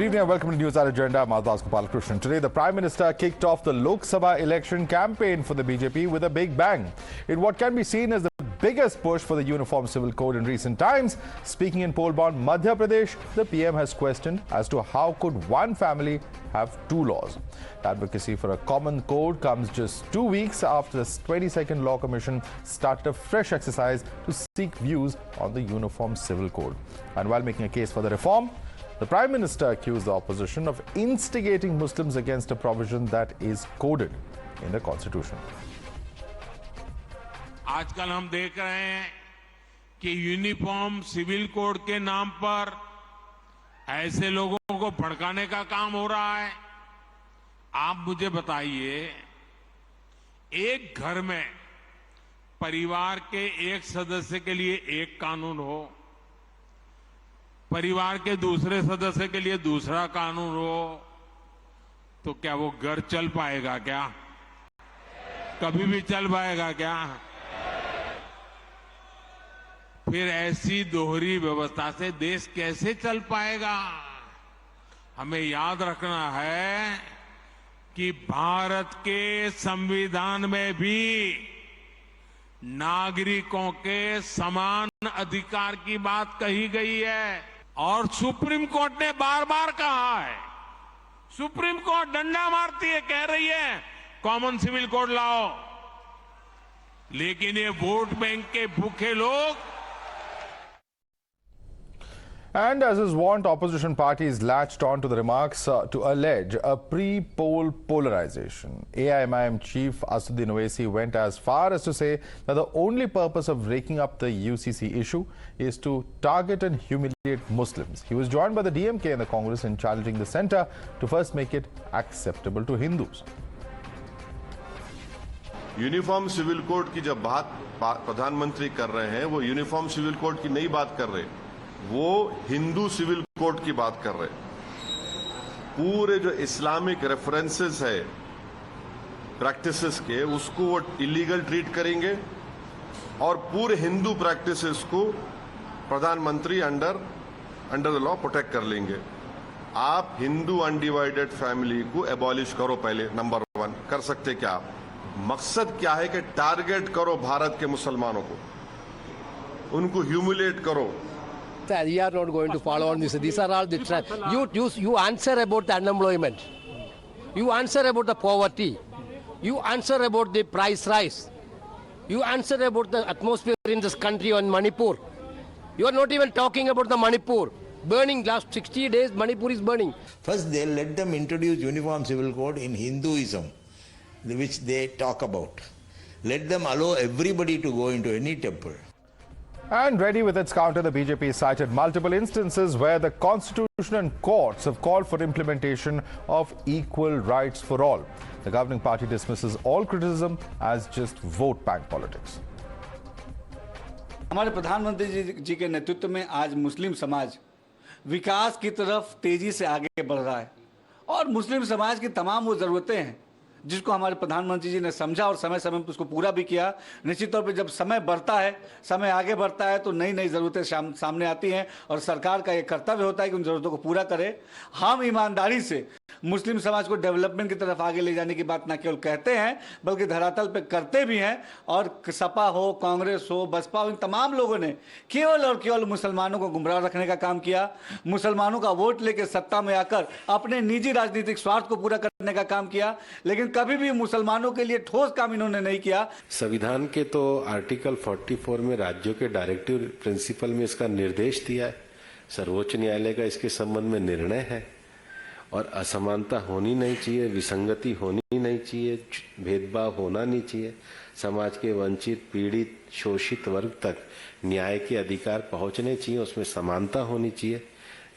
Good evening and welcome to Newshour Agenda. Madhavdas Gopalakrishnan. Today, the Prime Minister kicked off the Lok Sabha election campaign for the BJP with a big bang. In what can be seen as the biggest push for the Uniform Civil Code in recent times, speaking in poll-bound Madhya Pradesh, the PM has questioned as to how could one family have two laws. Advocacy for a common code comes just 2 weeks after the 22nd Law Commission started a fresh exercise to seek views on the Uniform Civil Code. And while making a case for the reform, the Prime Minister accused the opposition of instigating Muslims against a provision that is coded in the Constitution. आजकल हम देख रहे हैं कि uniform civil code के नाम पर ऐसे लोगों को भड़काने का काम हो रहा है। आप मुझे बताइए, एक घर में परिवार के एक सदस्य के लिए एक कानून हो, परिवार के दूसरे सदस्य के लिए दूसरा कानून हो, तो क्या वो घर चल पाएगा? क्या कभी भी चल पाएगा क्या? फिर ऐसी दोहरी व्यवस्था से देश कैसे चल पाएगा? हमें याद रखना है कि भारत के संविधान में भी नागरिकों के समान अधिकार की बात कही गई है और सुप्रीम कोर्ट ने बार बार कहा है। सुप्रीम कोर्ट डंडा मारती है, कह रही है कॉमन सिविल कोड लाओ, लेकिन ये वोट बैंक के भूखे लोग। And as is wont, opposition parties latched on to the remarks to allege a pre-poll polarization. AIMIM chief Asduddin Owaisi went as far as to say that the only purpose of raking up the UCC issue is to target and humiliate Muslims. He was joined by the DMK and the Congress in challenging the centre to first make it acceptable to Hindus. Uniform civil code की जब बात प्रधानमंत्री कर रहे हैं, वो uniform civil code की नहीं बात कर रहे, वो हिंदू सिविल कोड की बात कर रहे। पूरे जो इस्लामिक रेफरेंसेस है प्रैक्टिसेस के, उसको वो इलीगल ट्रीट करेंगे और पूरे हिंदू प्रैक्टिसेस को प्रधानमंत्री अंडर द लॉ प्रोटेक्ट कर लेंगे। आप हिंदू अनडिवाइडेड फैमिली को एबॉलिश करो, पहले नंबर 1 कर सकते क्या? मकसद क्या है कि टारगेट करो भारत के मुसलमानों को, उनको ह्यूमिलेट करो। We are not going to follow on this. These are all the you answer about the unemployment, you answer about the poverty, you answer about the price rise, you answer about the atmosphere in this country on Manipur. You are not even talking about the Manipur burning. Last 60 days Manipur is burning. First they let them introduce uniform civil code in Hinduism, which they talk about. Let them allow everybody to go into any temple. And ready with its counter, the BJP cited multiple instances where the Constitution and courts have called for implementation of equal rights for all. The governing party dismisses all criticism as just vote bank politics. हमारे प्रधानमंत्री जी के नेतृत्व में आज मुस्लिम समाज विकास की तरफ तेजी से आगे बढ़ रहा है और मुस्लिम समाज की तमाम वो जरूरतें हैं जिसको हमारे प्रधानमंत्री जी ने समझा और समय समय पर उसको पूरा भी किया। निश्चित तौर पे जब समय बढ़ता है, समय आगे बढ़ता है, तो नई नई ज़रूरतें सामने आती हैं और सरकार का ये कर्तव्य होता है कि उन ज़रूरतों को पूरा करे। हम ईमानदारी से मुस्लिम समाज को डेवलपमेंट की तरफ आगे ले जाने की बात न केवल कहते हैं बल्कि धरातल पे करते भी हैं। और सपा हो, कांग्रेस हो, बसपा हो, इन तमाम लोगों ने केवल और केवल मुसलमानों को गुमराह रखने का काम किया, मुसलमानों का वोट लेकर सत्ता में आकर अपने निजी राजनीतिक स्वार्थ को पूरा करने का काम किया, लेकिन कभी भी मुसलमानों के लिए ठोस काम इन्होंने नहीं किया। संविधान के तो आर्टिकल 44 में राज्यों के डायरेक्टिव प्रिंसिपल में इसका निर्देश दिया है। सर्वोच्च न्यायालय का इसके संबंध में निर्णय है और असमानता होनी नहीं चाहिए, विसंगति होनी नहीं चाहिए, भेदभाव होना नहीं चाहिए। समाज के वंचित, पीड़ित, शोषित वर्ग तक न्याय के अधिकार पहुंचने चाहिए, उसमें समानता होनी चाहिए।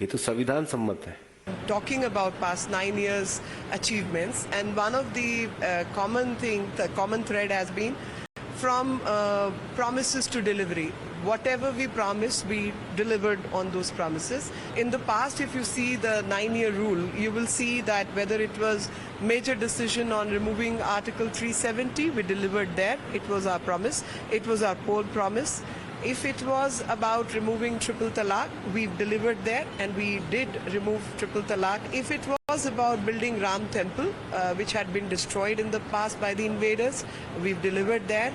ये तो संविधान सम्मत है। Talking about past 9 years achievements, and one of the common thread has been from promises to delivery. Whatever we promised, we delivered on those promises. In the past, if you see the 9-year rule, you will see that whether it was major decision on removing Article 370, we delivered there. It was our promise. It was our poll promise. If it was about removing triple talaq, we've delivered there, and we did remove triple talaq. If it was about building Ram Temple, which had been destroyed in the past by the invaders, we've delivered there.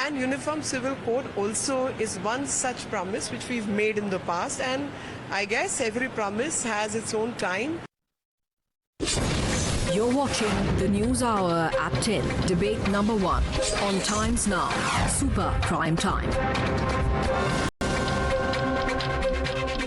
And Uniform Civil Code also is one such promise which we've made in the past, and I guess every promise has its own time. You're watching the News Hour at 10, debate number 1 on Times Now, Super Prime Time.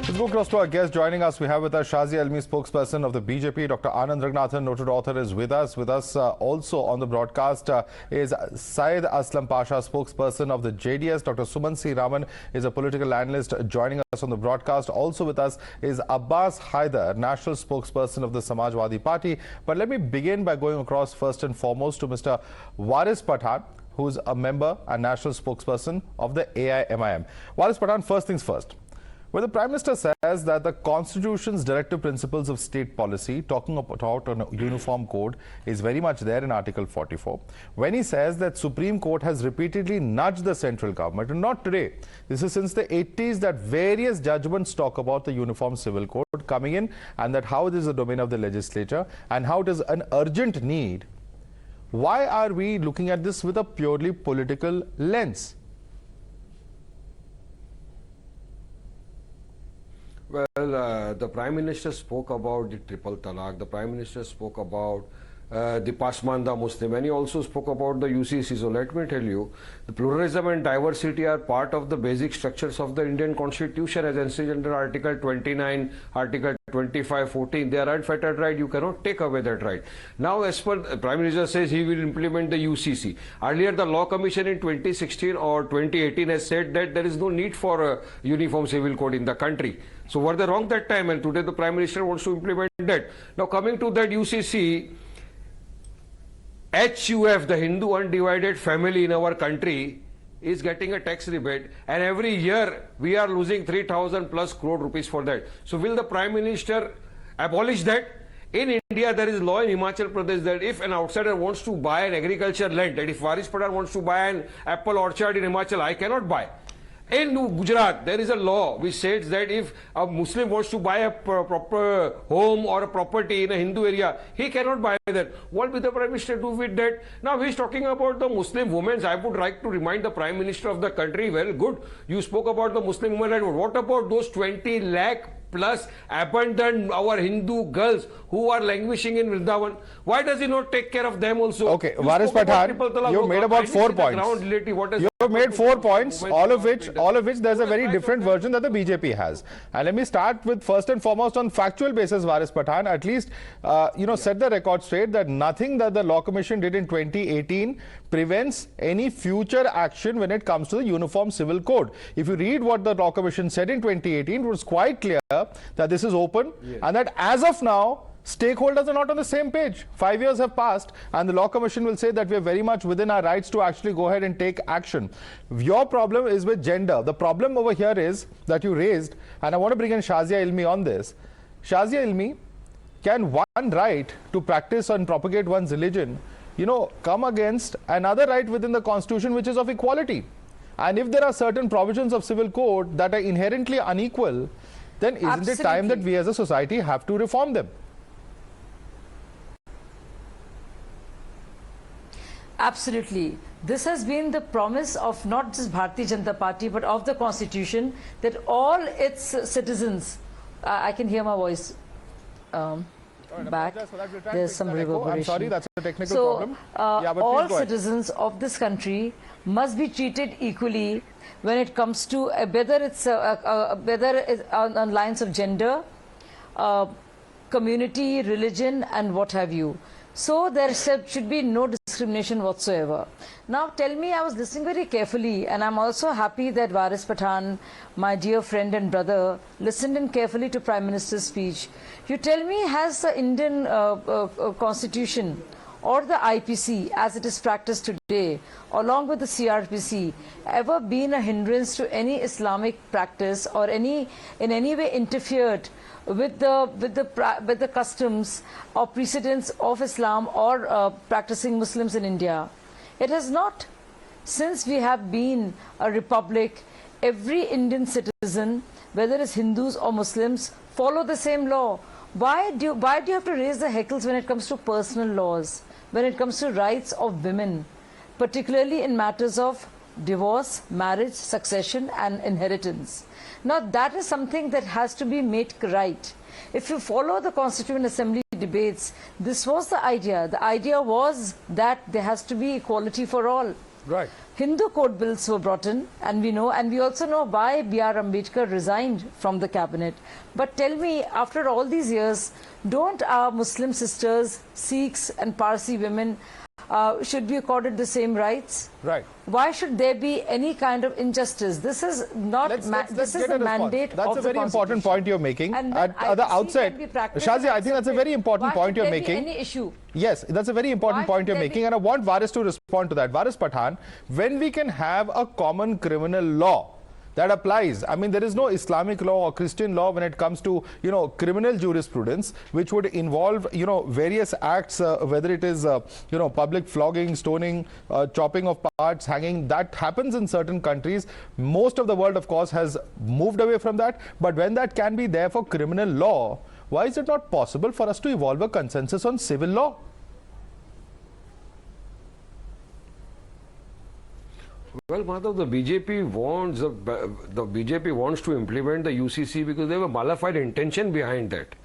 Let's go across to our guest. Joining us, we have with us Shazia Ilmi, spokesperson of the BJP. Dr. Anand Raghunathan, noted author, is with us. With us also on the broadcast is Syed Aslam Pasha, spokesperson of the JDS. Dr. Suman C. Raman is a political analyst joining us on the broadcast. Also with us is Abbas Haider, national spokesperson of the Samajwadi Party. But let me begin by going across first and foremost to Mr. Waris Pathan, who is a member and national spokesperson of the AIMIM. Waris Pathan, first things first. When the Prime Minister says that the Constitution's directive principles of state policy, talking about a uniform code, is very much there in Article 44, when he says that Supreme Court has repeatedly nudged the central government, and not today, this is since the 80s that various judgments talk about the Uniform Civil Code coming in, and that how it is the domain of the legislature and how it is an urgent need, why are we looking at this with a purely political lens? Well, the Prime Minister spoke about the triple talaq, the Prime Minister spoke about the Pasmanda Muslims, and he also spoke about the UCC. So let me tell you, the pluralism and diversity are part of the basic structures of the Indian Constitution as enshrined under Article 29, Article 25, 14. They are unfettered right. You cannot take away that right. Now, as per the Prime Minister says, he will implement the UCC. Earlier, the Law Commission in 2016 or 2018 has said that there is no need for a uniform civil code in the country. So were they wrong that time? And today the Prime Minister wants to implement that. Now, coming to that UCC, HUF, the Hindu undivided family in our country, is getting a tax rebate, and every year we are losing 3,000 plus crore rupees for that. So will the Prime Minister abolish that? In India, there is law in Himachal Pradesh that if an outsider wants to buy an agriculture land, that if Waris Pathan wants to buy an apple orchard in Himachal, I cannot buy. In Gujarat, there is a law which says that if a Muslim wants to buy a proper home or a property in a Hindu area, he cannot buy that. What will the Prime Minister do with that? Now, he is talking about the Muslim women. I would like to remind the Prime Minister of the country, well, good, you spoke about the Muslim women right. What about those 20 lakh plus abandoned our Hindu girls who are languishing in Vrindavan? Why does he not take care of them also? Okay, Waris Pathan, you made about 4 points. You have made 4 points, all of which there's a very different version that the BJP has. And let me start with first and foremost on factual basis, Waris Pathan, at least, set the record straight that nothing that the Law Commission did in 2018 prevents any future action when it comes to the Uniform Civil Code. If you read what the Law Commission said in 2018, it was quite clear that this is open, yes, and that as of now, stakeholders are not on the same page. 5 years have passed, and the Law Commission will say that we are very much within our rights to actually go ahead and take action. Your problem is with gender. The problem over here is that you raised, and I want to bring in Shazia Ilmi on this. Shazia Ilmi, can one right to practice and propagate one's religion, come against another right within the Constitution, which is of equality? And if there are certain provisions of civil code that are inherently unequal, then isn't it time that we as a society have to reform them? Absolutely. This has been the promise of not just Bharatiya Janata Party, but of the Constitution, that all its citizens, I can hear my voice back, there's some reverberation. I'm sorry, that's a technical problem. All citizens of this country must be treated equally when it comes to whether it's on lines of gender, community, religion, and what have you. So there should be no discrimination whatsoever. Now tell me, I was listening very carefully, and I'm also happy that Waris Pathan, my dear friend and brother, listened in carefully to Prime Minister's speech. You tell me, has the Indian Constitution or the IPC as it is practiced today, along with the CRPC, ever been a hindrance to any Islamic practice or in any way interfered with the customs or precedents of Islam or practicing Muslims in India? It has not. Since we have been a republic, every Indian citizen, whether it's Hindus or Muslims, follow the same law. Why do you have to raise the heckles when it comes to personal laws, when it comes to rights of women, particularly in matters of divorce, marriage, succession and inheritance? Now that is something that has to be made right. If you follow the Constituent Assembly debates, this was the idea. The idea was that there has to be equality for all. Right. Hindu code bills were brought in, and we also know why B.R. Ambedkar resigned from the cabinet. But tell me, after all these years, don't our Muslim sisters, Sikhs and Parsi women should be accorded the same rights? Right. Why should there be any kind of injustice? This is not. This is the mandate. That's a very important point you're making. At the outset, Shazia, I think that's a very important point you're making. Any issue? Yes, that's a very important point you're making, and I want Waris to respond to that. Waris Pathan, when we can have a common criminal law that applies. I mean, there is no Islamic law or Christian law when it comes to, criminal jurisprudence, which would involve, various acts, whether it is, public flogging, stoning, chopping of parts, hanging. That happens in certain countries. Most of the world, of course, has moved away from that. But when that can be there for criminal law, why is it not possible for us to evolve a consensus on civil law? Well, Madhav, the BJP wants to implement the UCC because they have a malified intention behind that.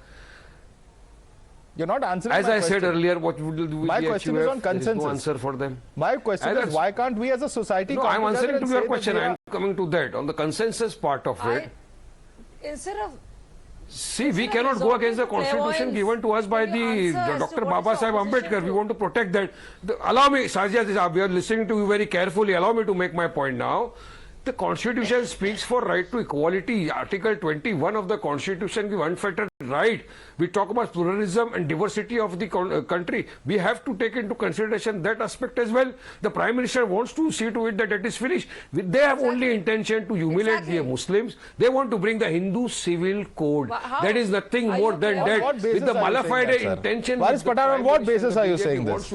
You're not answering As my I question. said earlier, what would my question is on consensus. There is no answer for them. My question is, why can't we as a society? No, I'm answering to your question. I'm coming to that. On the consensus part of it. Instead of. See, we cannot go against the constitution given to us by the Dr. Baba Sahib Ambedkar. We want to protect that. Allow me, Shazia, we are listening to you very carefully. Allow me to make my point now. The Constitution speaks for right to equality. Article 21 of the Constitution gives unfettered right. We talk about pluralism and diversity of the country. We have to take into consideration that aspect as well. The Prime Minister wants to see to it that it is finished. They have only intention to humiliate the Muslims. They want to bring the Hindu civil code. That is nothing more than that. With the malified intention. Waris Pathan, on what basis are you saying this?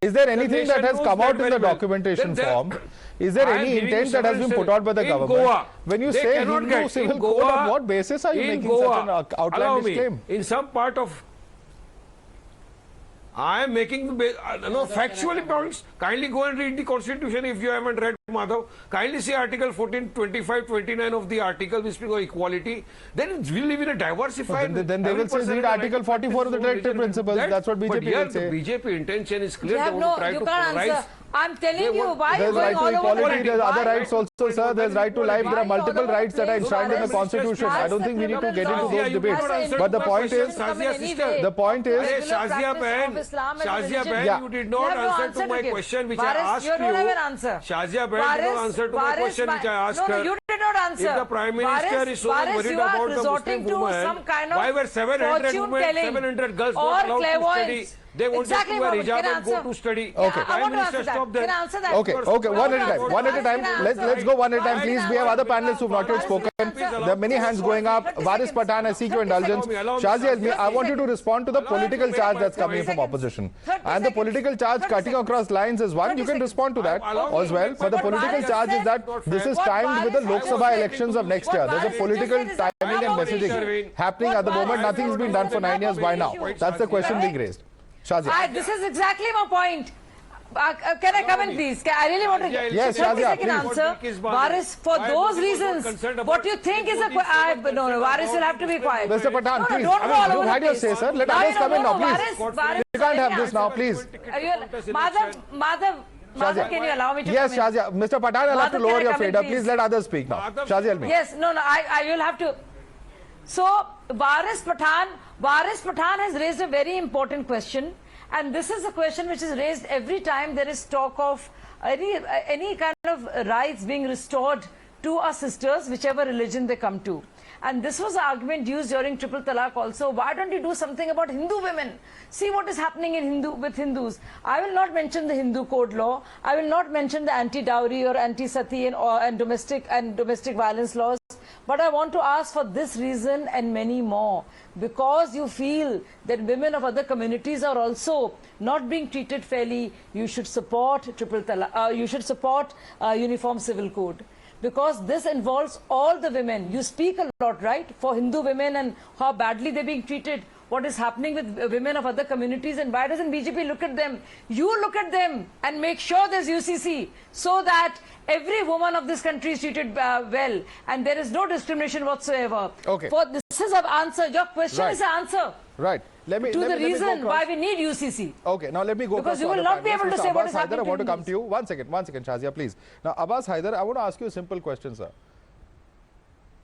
Is there anything that has come out in the documentation form? Is there any intent that has been put out by the government? When you say Hindu civil code, on what basis are you making such an outlandish claim? In some part of... I am making factually points. Kindly go and read the Constitution if you haven't read, Madhav. Kindly see Article 14, 25, 29 of the article which speaks of equality. Then we live in a diversified... Then they will say read Article 44 of the Directive Principles. That's what BJP will say. But here the BJP intention is clear. They want to try to polarize. I'm telling you, why there's are you going right to all over? Equality, there's other rights also, sir. There's right to life. There are multiple rights that are enshrined in the Constitution. I don't think we need to get into those debates. But the point is, Shazia Ben, you did not answer to my question which I asked you. Shazia Ben did not answer to my question which I asked her. No, you did not answer. If the Prime Minister is so worried about the Muslim woman, why were 700 girls not allowed to study? They want to wear hijab and go to study. Okay. Prime Minister stop that. Can I answer that? Okay, one at a time. Let's go one at a time, please. We have other panelists who have not yet spoken. There are many hands going up. Waris Pathan, I seek your indulgence. Shazia, I want you to respond to the political charge that's coming from opposition. And the political charge cutting across lines is one. You can respond to that as well. But the political charge is that this is timed with the Lok Sabha elections of next year. There's a political timing and messaging happening at the moment. Nothing's been done for 9 years. Why now? That's the question being raised. Shazia. This is exactly my point. Can I come in, please? I really want to get yes, 30-second answer. Waris, for those reasons, what you think is a... No, Waris will have to be quiet. Mr. Pathan, please. You've had your say, sir. Let others come in now, please. We can't have this now, please. Madhav, can you allow me to yes, come in? Shazia. Mr. Pathan, I'll have to lower your fader. Please let others speak now. Shazia, me. Yes, no, I will have to... So, Waris Pathan has raised a very important question, and this is a question which is raised every time there is talk of any kind of rights being restored to our sisters, whichever religion they come to. And this was the argument used during Triple Talaq also. Why don't you do something about Hindu women? See what is happening with Hindus. I will not mention the Hindu code law. I will not mention the anti-dowry or anti-sati and domestic violence laws. But I want to ask for this reason and many more. Because you feel that women of other communities are also not being treated fairly, you should support Triple Talaq. You should support Uniform Civil Code. because this involves all the women. You speak a lot, right, for Hindu women and how badly they're being treated. What is happening with women of other communities, and why doesn't BJP look at them? You look at them and make sure there's UCC so that every woman of this country is treated well and there is no discrimination whatsoever. Okay. For this is an answer. Your question is an answer. Right. Let me the reason why we need UCC. Okay, now let me go because you will not be able to say what is happening. I want to come to you. One second, Shazia, please. Now, Abbas Haider, I want to ask you a simple question, sir.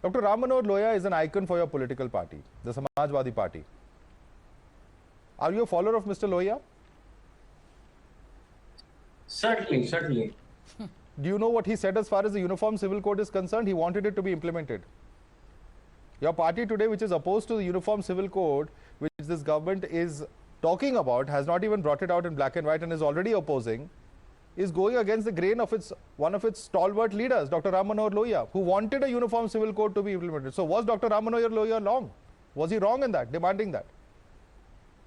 Dr. Ram Manohar Lohia is an icon for your political party, the Samajwadi Party. Are you a follower of Mr. Lohia? Certainly, certainly. Do you know what he said as far as the Uniform Civil Code is concerned? He wanted it to be implemented. Your party today, which is opposed to the Uniform Civil Code, which this government is talking about, has not even brought it out in black and white and is already opposing, is going against the grain of one of its stalwart leaders, Dr. Ram Manohar Lohia, who wanted a Uniform Civil Code to be implemented. So was Dr. Ram Manohar Lohia wrong? Was he wrong in that, demanding that?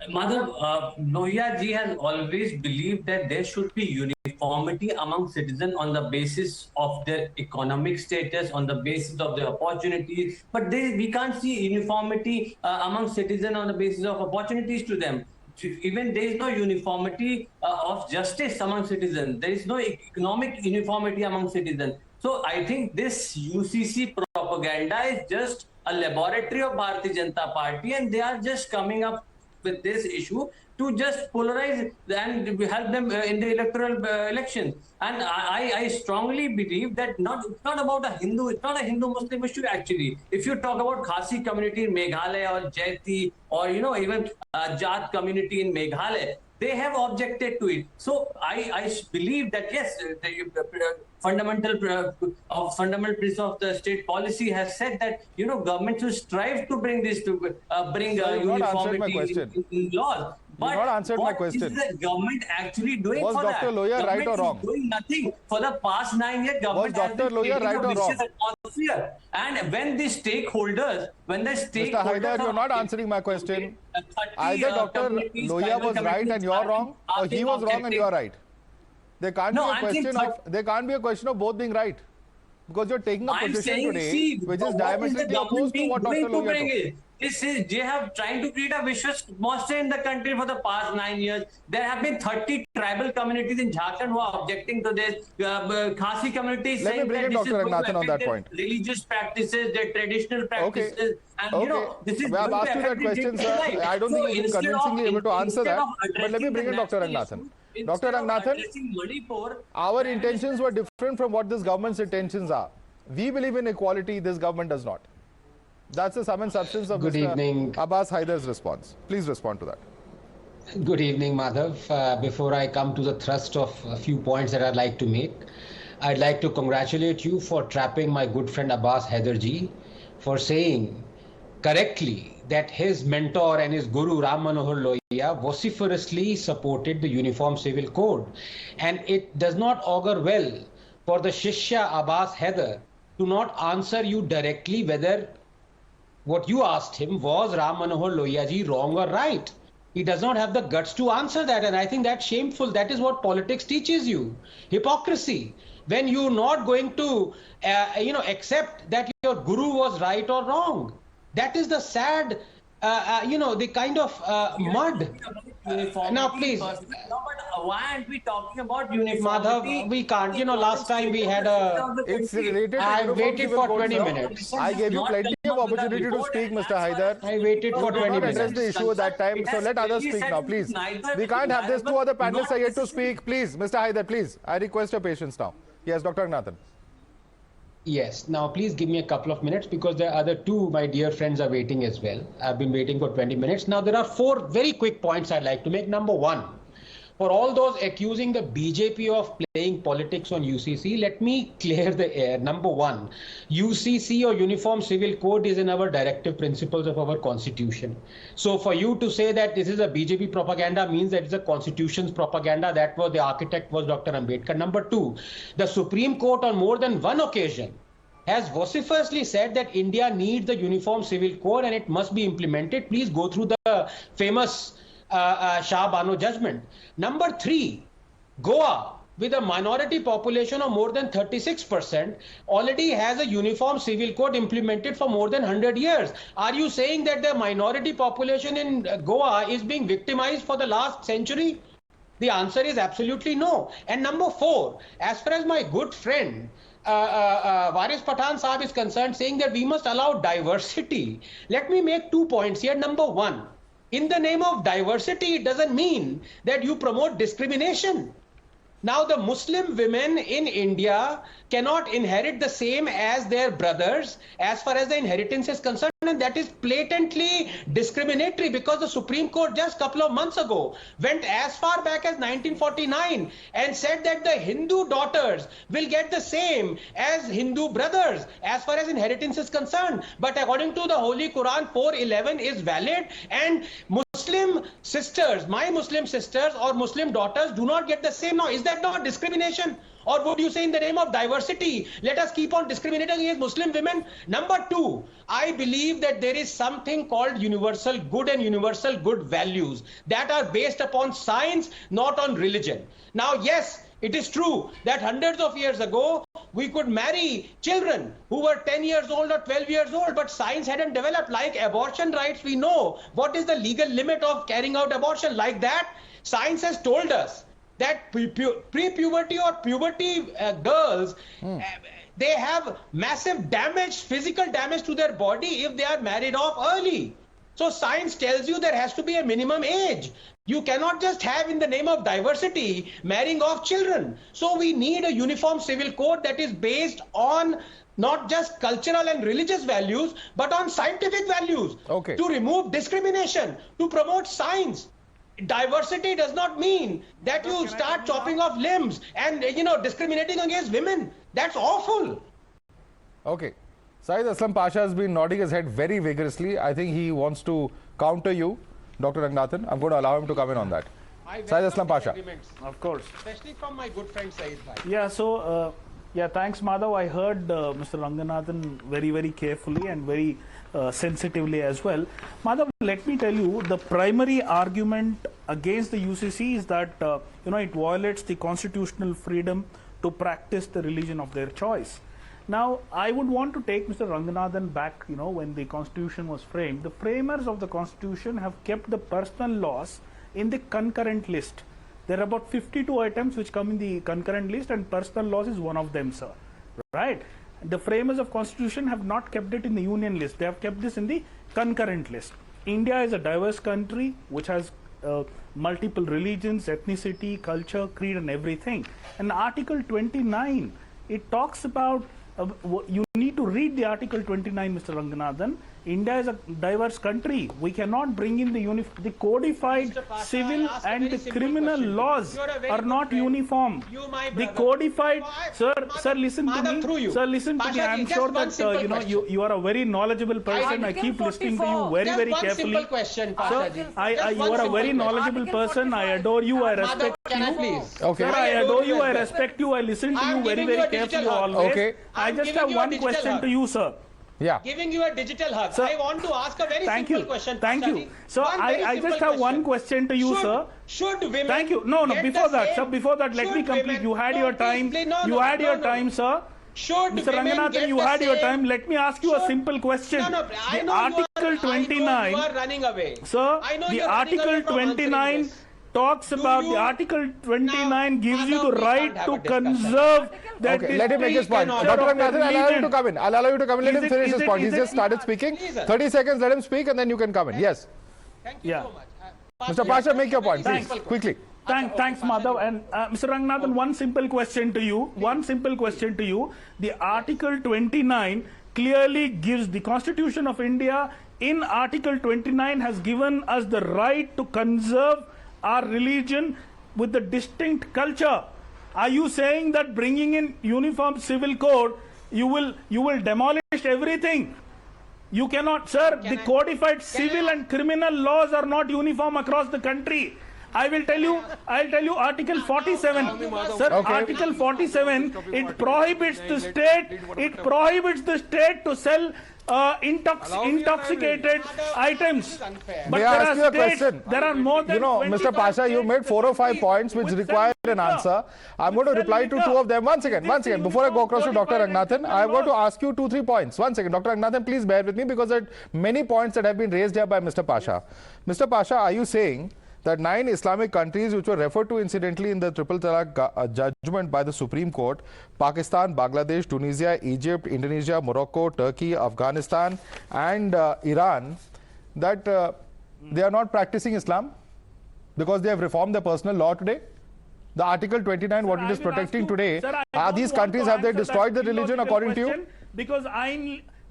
Madhav, Lohia ji has always believed that there should be uniformity among citizens on the basis of their economic status, on the basis of their opportunities. But we can't see uniformity among citizens on the basis of opportunities to them. Even there is no uniformity of justice among citizens. There is no economic uniformity among citizens. So I think this UCC propaganda is just a laboratory of Bharatiya Janata Party, and they are just coming up with this issue to just polarize and help them in the electoral elections. And I strongly believe that it's not about a Hindu, it's not a Hindu-Muslim issue actually. If you talk about Khasi community in Meghalaya or Jaiti or even Jat community in Meghalaya, they have objected to it. So I believe that yes, the fundamental principle of the state policy has said that government should strive to bring this to bring uniformity in laws. But you not answered my question. What is the government actually doing was for Dr. that? Lohia right or wrong? Doing nothing for the past 9 years. Government was Dr. Lohia right or wrong? Atmosphere. And when the stakeholders, Mr. Haider, you're not answering my question. Either Dr. Lohia was right and you're wrong, or he was wrong and you're right. There can't be a question of both being right. Because you're taking a position today which is diametrically opposed to what Dr. Lohia took. They have trying to create a vicious monster in the country for the past 9 years. There have been 30 tribal communities in Jharkhand who are objecting to this. Khasi communities Let me bring in Dr. Ranganathan on that point. Religious practices, their traditional practices. Okay. And this is I've asked you that question, sir. I don't think you've been convincingly able to answer that. But let me bring in Dr. Ranganathan. Dr. Ranganathan, our intentions were different from what this government's intentions are. We believe in equality, this government does not. That's the sum and substance of Mr. Abbas Haider's response. Please respond to that. Good evening, Madhav. Before I come to the thrust of a few points that I'd like to make, I'd like to congratulate you for trapping my good friend Abbas Haider ji for saying correctly that his mentor and his guru Ram Manohar Lohia vociferously supported the Uniform Civil Code. And it does not augur well for the Shishya Abbas Haider to not answer you directly whether what you asked him was Ram Manohar Lohia ji wrong or right. He does not have the guts to answer that, and I think that's shameful. That is what politics teaches you. Hypocrisy. When you're not going to accept that your guru was right or wrong. That is the sad the kind of mud. Now, please. No, but why aren't we talking about uniformity? Madhav, we can't. Last time we had It's related to I waited for 20 minutes. I gave you plenty of opportunity to speak, Mr. Haider. I waited for 20 minutes. Address the issue at that time, so let others speak now, please. We can't have this. Two other panelists are yet to speak. Please, Mr. Haider, please. I request your patience now. Yes, Dr. Ranganathan. Yes. Now, please give me a couple of minutes because the other two, my dear friends, are waiting as well. I've been waiting for 20 minutes. Now, there are 4 very quick points I'd like to make. Number 1, for all those accusing the BJP of playing politics on UCC, let me clear the air. Number 1, UCC or Uniform Civil Code is in our directive principles of our constitution. So for you to say that this is a BJP propaganda means that it's a constitution's propaganda. That was the architect was Dr. Ambedkar. Number 2, the Supreme Court on more than one occasion has vociferously said that India needs the Uniform Civil Code and it must be implemented. Please go through the famous Shah Bano judgment. Number 3, Goa with a minority population of more than 36% already has a uniform civil code implemented for more than 100 years. Are you saying that the minority population in Goa is being victimized for the last century? The answer is absolutely no. And number 4, as far as my good friend Waris Pathan Saab is concerned, saying that we must allow diversity. Let me make 2 points here. Number 1, in the name of diversity, it doesn't mean that you promote discrimination. Now, the Muslim women in India cannot inherit the same as their brothers as far as the inheritance is concerned, and that is blatantly discriminatory, because the Supreme Court just a couple of months ago went as far back as 1949 and said that the Hindu daughters will get the same as Hindu brothers as far as inheritance is concerned. But according to the Holy Quran, 4:11 is valid, and Muslim sisters, my Muslim sisters or Muslim daughters do not get the same. Now, is that not discrimination? Or would you say in the name of diversity, let us keep on discriminating against Muslim women? Number 2, I believe that there is something called universal good and universal good values that are based upon science, not on religion. Now, yes, it is true that hundreds of years ago, we could marry children who were 10 years old or 12 years old, but science hadn't developed. Like abortion rights, we know what is the legal limit of carrying out abortion. Like that, science has told us that pre-puberty or puberty girls, they have massive damage, physical damage to their body if they are married off early. So science tells you there has to be a minimum age. You cannot just have, in the name of diversity, marrying off children. So we need a uniform civil code that is based on not just cultural and religious values, but on scientific values. Okay. To remove discrimination, to promote science. Diversity does not mean that you start chopping off limbs and, discriminating against women. That's awful. Okay. Syed Aslam Pasha has been nodding his head very vigorously. I think he wants to counter you, Dr. Ranganathan. I'm going to allow him to come in on that. Syed Aslam Pasha. Of course. Especially from my good friend Syed Bhai. Yeah, so, thanks, Madhav. I heard Mr. Ranganathan very, very carefully and very sensitively as well. Madhav, let me tell you, the primary argument against the UCC is that, it violates the constitutional freedom to practice the religion of their choice. Now, I would want to take Mr. Ranganathan back, when the Constitution was framed. The framers of the Constitution have kept the personal laws in the concurrent list. There are about 52 items which come in the concurrent list, and personal laws is one of them, sir. Right? The framers of Constitution have not kept it in the union list. They have kept this in the concurrent list. India is a diverse country which has multiple religions, ethnicity, culture, creed and everything. And Article 29, it talks about, you need to read the Article 29, Mr. Ranganathan. India is a diverse country. We cannot bring in the codified civil and the criminal laws are not uniform. The codified, sir, listen to me. Sir, listen to me. I am sure that you are a very knowledgeable person. I keep listening to you very, very carefully. Sir, you are a very knowledgeable person. I adore you. I respect you. Okay. Sir, I adore you. I respect you. I listen to you very, very carefully always. Okay. I just have one question to you, sir. Yeah. Giving you a digital hug. Sir, I want to ask a very simple question. Thank you. So I just have one question to you, sir. Should women? Thank you. No. Before that, sir. Before that, let me complete. You had your time. You had your time, sir. Should Mr. Ranganathan, you had your time. Let me ask you a simple question. I The know Article 29. You are running away. Sir, the Article 29 talks about the Article 29 gives you the right to conserve that. Okay, let him make his point. Dr. Ranganathan, I'll allow you to come in. Let him finish his point. He's just started speaking. 30 seconds, let him speak and then you can come in. Yes. Thank you so much. Mr. Pasha, make your point, please, quickly. Thanks, Madhav. And Mr. Ranganathan, one simple question to you. The Article 29 clearly gives the Constitution of India, in Article 29 has given us the right to conserve our religion with the distinct culture. Are you saying that bringing in uniform civil code, you will demolish everything? You cannot, sir. The codified civil and criminal laws are not uniform across the country. I'll tell you Article 47. Sir, okay. Article 47, it prohibits the state to sell intoxicated items. But May there I ask you are a states, question? there are more than Mr. Pasha, you made 4 or 5 points which require an answer. I'm going to reply to 2 of them. One second. Before I go across to Dr. Ranganathan, I'm going to ask you 2-3 points. One second. Dr. Ranganathan, please bear with me because there are many points that have been raised here by Mr. Pasha. Mr. Pasha, are you saying that 9 Islamic countries which were referred to incidentally in the triple talaq judgment by the Supreme Court, Pakistan, Bangladesh, Tunisia, Egypt, Indonesia, Morocco, Turkey, Afghanistan and Iran, that they are not practicing Islam because they have reformed their personal law today? The Article 29, what it is protecting today, are these countries, have they destroyed the religion according to you? Because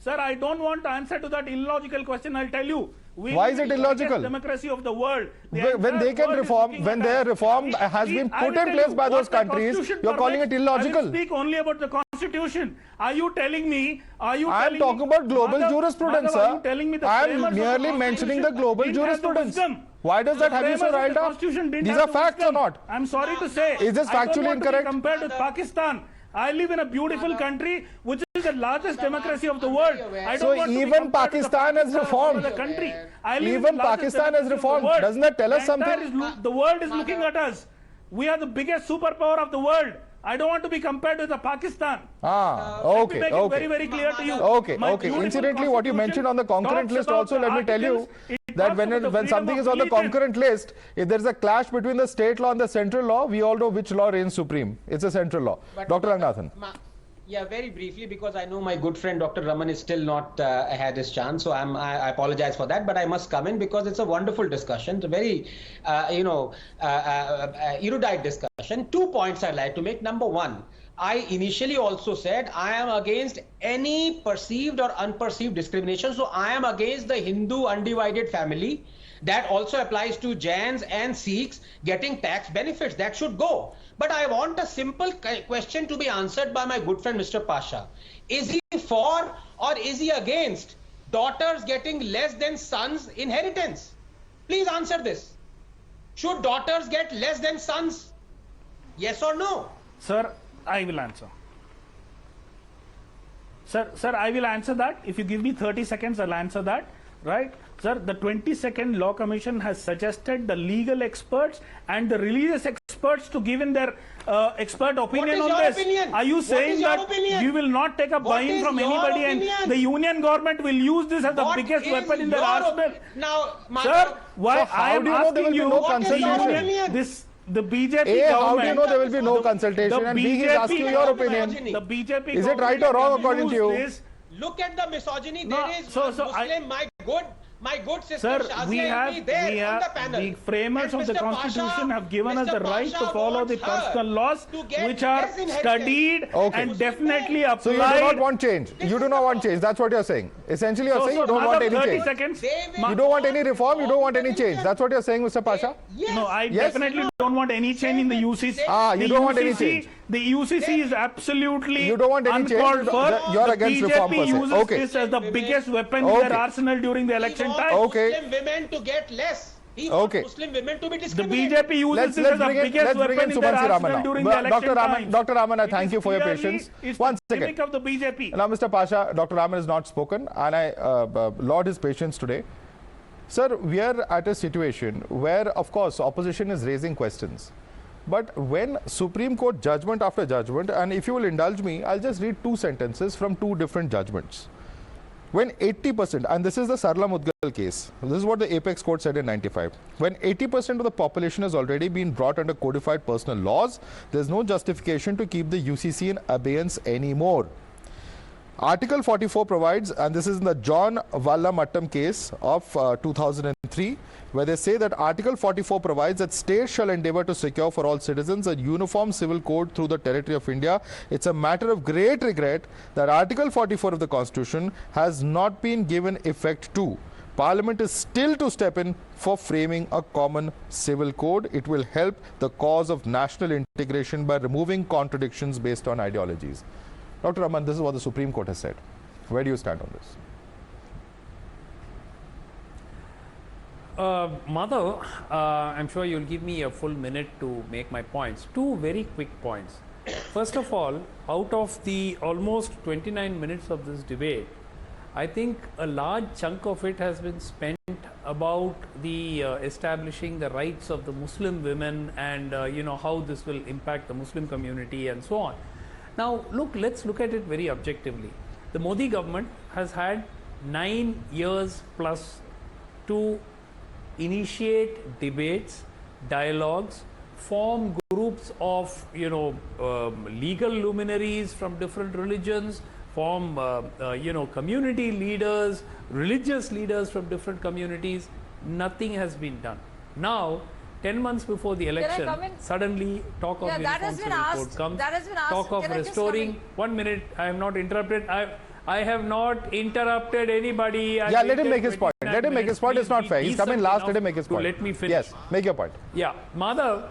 sir, I don't want to answer to that illogical question. I'll tell you. Why is it illogical? Democracy of the world. When they can reform, when their reform has been put in place by those countries, you're calling it illogical. I will speak only about the Constitution. Are you telling me? I'm talking about global jurisprudence, sir. I'm merely mentioning the global jurisprudence. Why does that have you so riled up? These are facts or not? I'm sorry to say. Is this factually incorrect? Compared with Pakistan. I live in a beautiful country which is the largest democracy of the world. So even Pakistan has reformed. Even Pakistan has reformed. Doesn't that tell us something? The world is looking at us. We are the biggest superpower of the world. I don't want to be compared with Pakistan. Okay. Let me make it very, very clear to you. Okay. Incidentally, what you mentioned on the concurrent list also, let me tell you that when something is on the concurrent list, if there is a clash between the state law and the central law, we all know which law reigns supreme. It's a central law. Dr. Ranganathan. Yeah, very briefly, because I know my good friend Dr. Raman is still not had his chance, so I apologize for that, but I must come in because it's a wonderful discussion. It's a very, erudite discussion. 2 points I'd like to make. Number one, I initially also said I am against any perceived or unperceived discrimination. So I am against the Hindu undivided family. That also applies to Jains and Sikhs getting tax benefits. That should go. But I want a simple question to be answered by my good friend Mr. Pasha. Is he for or is he against daughters getting less than sons inheritance? Please answer this. Should daughters get less than sons? Yes or no? Sir, I will answer. Sir, I will answer that. If you give me 30 seconds, I'll answer that. Right? Sir, the 22nd Law Commission has suggested the legal experts and the religious experts to give in their expert opinion on this. Opinion? Are you saying that you will not take a buy-in from anybody and the union government will use this as the biggest weapon in their arsenal? Now, sir, why so how do you know there will be no consultation? The BJP A, government. how do you know there will be no consultation? And B, he's asking your opinion. The BJP is it right or wrong according to you? Look at the misogyny. No, there is so Muslim, my good sister Sir, Shazia we have the panel. the framers of the Constitution have given us the right to follow the personal laws which are studied and definitely applied. So you do not want change. You do not want change. That's what you're saying. Essentially, you're saying you don't want any change. Seconds. You don't want any reform. You don't want any change. That's what you're saying, Mr. Pasha. No, I definitely don't want any change in the UCC. You don't want any change. The UCC is absolutely you don't want any change. You're against reform. BJP uses this as the biggest weapon in their arsenal during the election time. Muslim women to get less. He wants Muslim women to be discriminated. The BJP uses this as the biggest weapon in their arsenal during the election time. Dr. Raman, I thank you for your patience. One second. Of the BJP. Now, Mr. Pasha, Dr. Raman has not spoken, and I laud his patience today. Sir, we are at a situation where, of course, opposition is raising questions. But when Supreme Court judgment after judgment, and if you will indulge me, I'll just read 2 sentences from 2 different judgments. When 80%, and this is the Sarla Mudgal case, this is what the Apex Court said in 95. When 80% of the population has already been brought under codified personal laws, there's no justification to keep the UCC in abeyance anymore. Article 44 provides, and this is in the John Vallamattam case of 2003, where they say that Article 44 provides that states shall endeavor to secure for all citizens a uniform civil code through the territory of India. It's a matter of great regret that Article 44 of the Constitution has not been given effect to. Parliament is still to step in for framing a common civil code. It will help the cause of national integration by removing contradictions based on ideologies. Dr. Raman, this is what the Supreme Court has said. Where do you stand on this? Madhav, I'm sure you'll give me a full minute to make my points. 2 very quick points. First of all, out of the almost 29 minutes of this debate, I think a large chunk of it has been spent about the establishing the rights of the Muslim women and how this will impact the Muslim community and so on. Now let's look at it very objectively. The Modi government has had 9 years plus to initiate debates, dialogues, form groups of legal luminaries from different religions, form community leaders, religious leaders from different communities. Nothing has been done. Now 10 months before the election, suddenly talk of uniform civil code comes, talk of restoring. 1 minute, I have not interrupted. I have not interrupted anybody. Let him make his point. Let him make his point. It's not fair. He's coming last. Let him make his point. Let me finish. Yes, make your point. Yeah, Madhav,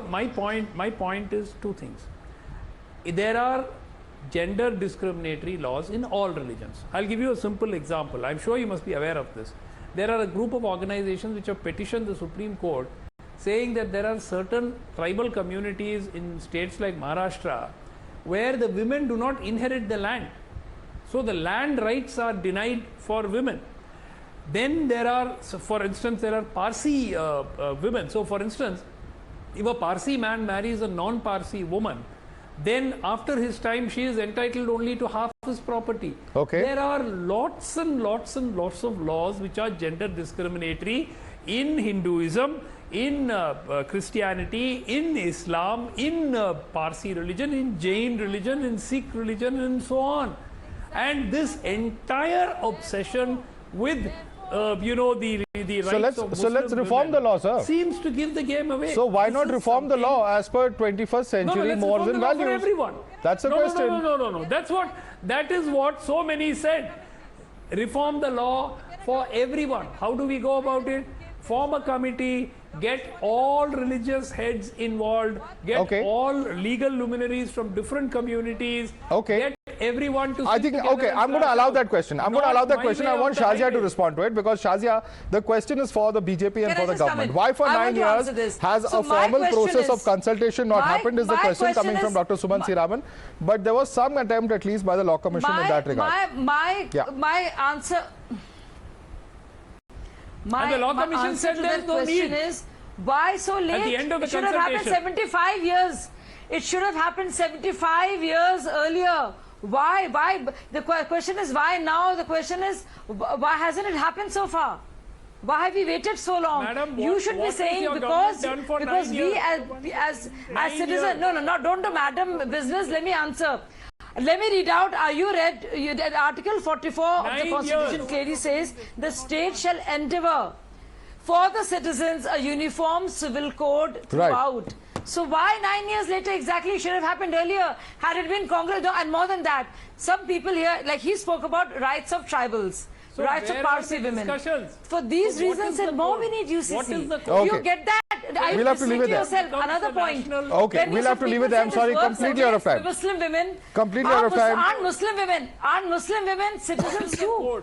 my point is two things. There are gender discriminatory laws in all religions. I'll give you a simple example. I'm sure you must be aware of this. There are a group of organizations which have petitioned the Supreme Court saying that there are certain tribal communities in states like Maharashtra where the women do not inherit the land. So the land rights are denied for women. Then there are, for instance, there are Parsi women. So for instance, if a Parsi man marries a non-Parsi woman, then after his time she is entitled only to half his property. Okay. There are lots and lots and lots of laws which are gender discriminatory in Hinduism, in Christianity, in Islam, in Parsi religion, in Jain religion, in Sikh religion, and so on. And this entire obsession with the rights of Muslim so let's reform the law, sir. Seems to give the game away. So why not reform the law as per 21st century mores and values? For everyone. That's the question. No. That is what so many said. Reform the law for everyone. How do we go about it? Form a committee, get all religious heads involved, get all legal luminaries from different communities, get everyone to I'm going to allow that question. I want Shazia to respond to it, because Shazia, the question is for the BJP and for the government. Why for 9 years has a formal process of consultation not happened is the question coming from Dr. Suman Siraman. But there was some attempt at least by the Law Commission in that regard. My answer... And the Law Commission said there's no need. Is why so late? At the end of the it should have happened 75 years. It should have happened 75 years earlier. Why? The question is why now? The question is why hasn't it happened so far? Why have we waited so long? Madam, you should be saying because we as citizens. No, don't do madam business. Let me answer. Let me read out. Are you read? Article 44 of the Constitution clearly says the state shall endeavour for the citizens a uniform civil code throughout. Right. So why 9 years later exactly? Should have happened earlier. Had it been Congress, and more than that, some people here, like he spoke about rights of tribals. So rights of Parsi women. For these reasons and more, we need UCC. What is the code? You get that? We'll have to leave it there. Another point. Okay, we'll have to leave it there. I'm sorry, completely out of time. Muslim women. Completely out of time. Aren't Muslim women citizens too?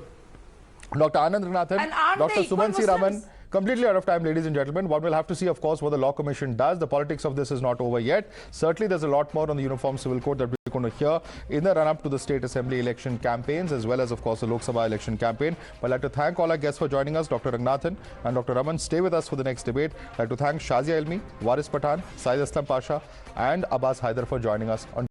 Dr. Anand Ranganathan, Dr. Suman Siraman. Completely out of time, ladies and gentlemen. One will have to see, of course, what the Law Commission does. The politics of this is not over yet. Certainly, there's a lot more on the Uniform Civil Code that we're going to hear in the run-up to the State Assembly election campaigns, as well as, of course, the Lok Sabha election campaign. But I'd like to thank all our guests for joining us, Dr. Ranganathan and Dr. Raman. Stay with us for the next debate. I'd like to thank Shazia Ilmi, Waris Pathan, Syed Aslam Pasha, and Abbas Haider for joining us on